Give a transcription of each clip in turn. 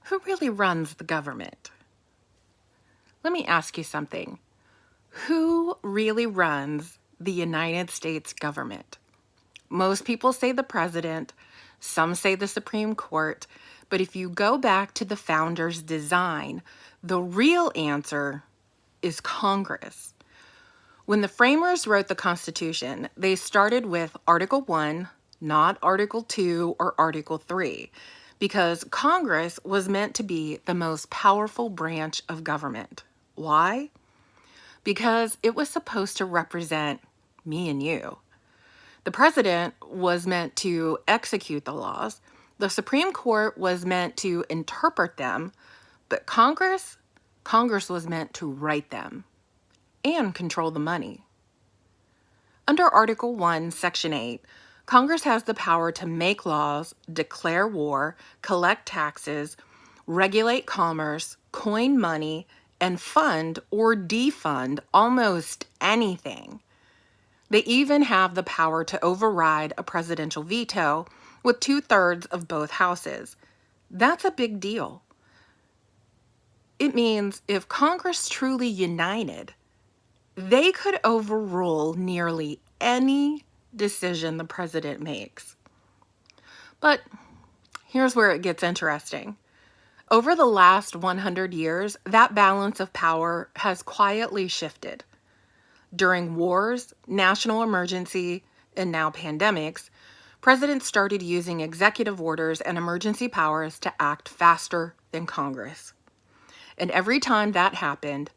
Who really runs the government? Let me ask you something. Who really runs the United States government? Most people say the president, some say the Supreme Court, but if you go back to the founders' design, the real answer is Congress. When the framers wrote the Constitution, they started with Article 1, not Article 2 or Article 3, because Congress was meant to be the most powerful branch of government. Why? Because it was supposed to represent me and you. The president was meant to execute the laws. The Supreme Court was meant to interpret them, but Congress was meant to write them and control the money. Under Article 1, Section 8, Congress has the power to make laws, declare war, collect taxes, regulate commerce, coin money, and fund or defund almost anything. They even have the power to override a presidential veto with 2/3 of both houses. That's a big deal. It means if Congress truly united, they could overrule nearly any decision the president makes. But here's where it gets interesting. Over the last 100 years, that balance of power has quietly shifted. During wars, national emergency, and now pandemics, presidents started using executive orders and emergency powers to act faster than Congress. And every time that happened,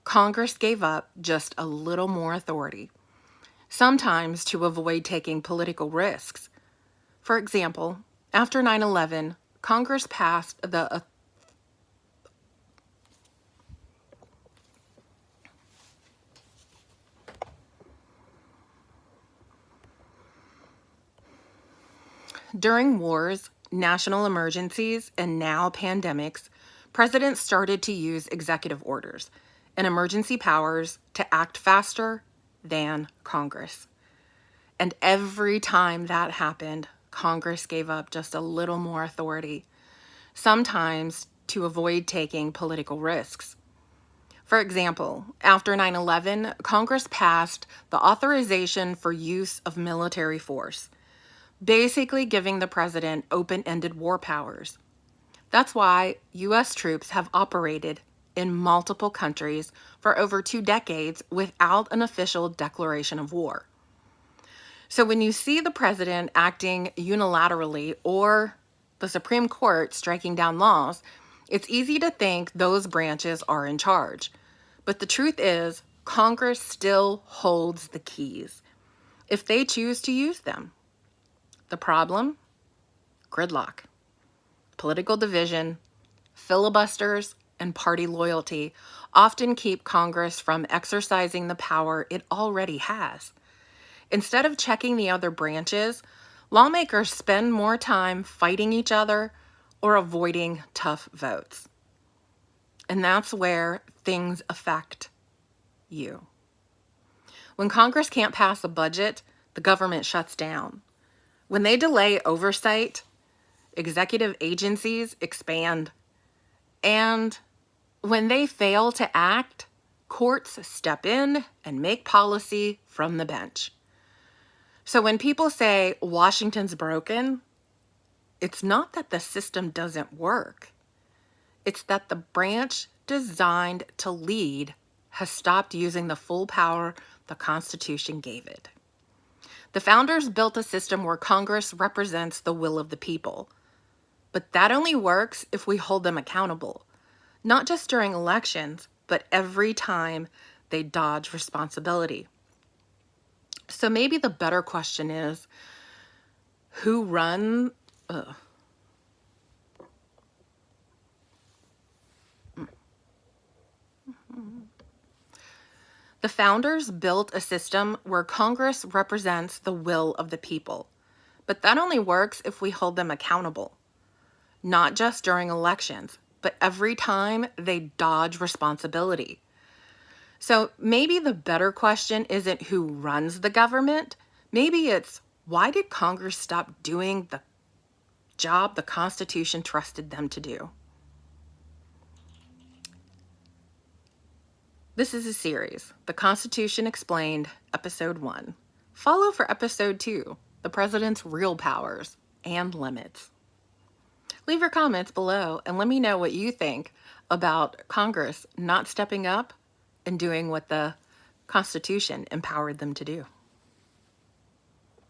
Congress gave up just a little more authority, sometimes to avoid taking political risks. For example, after 9/11, Congress passed the During wars, national emergencies, and now pandemics, presidents started to use executive orders and emergency powers to act faster than Congress. And every time that happened, Congress gave up just a little more authority, sometimes to avoid taking political risks. For example, after 9/11, Congress passed the Authorization for Use of Military Force, basically giving the president open-ended war powers. That's why U.S. troops have operated in multiple countries for over 2 decades without an official declaration of war. So when you see the president acting unilaterally or the Supreme Court striking down laws, it's easy to think those branches are in charge. But the truth is, Congress still holds the keys if they choose to use them. The problem? Gridlock. Political division, filibusters, and party loyalty often keep Congress from exercising the power it already has. Instead of checking the other branches, lawmakers spend more time fighting each other or avoiding tough votes. And that's where things affect you. When Congress can't pass a budget, the government shuts down. When they delay oversight, executive agencies expand. And when they fail to act, courts step in and make policy from the bench. So when people say Washington's broken, it's not that the system doesn't work. It's that the branch designed to lead has stopped using the full power the Constitution gave it. The founders built a system where Congress represents the will of the people. But that only works if we hold them accountable, not just during elections, but every time they dodge responsibility. So maybe the better question is, who runs? The founders built a system where Congress represents the will of the people. But that only works if we hold them accountable, not just during elections, but every time they dodge responsibility. So maybe the better question isn't who runs the government. Maybe it's, why did Congress stop doing the job the Constitution trusted them to do? This is a series, The Constitution Explained, Episode 1. Follow for Episode 2, The President's Real Powers and Limits. Leave your comments below and let me know what you think about Congress not stepping up and doing what the Constitution empowered them to do.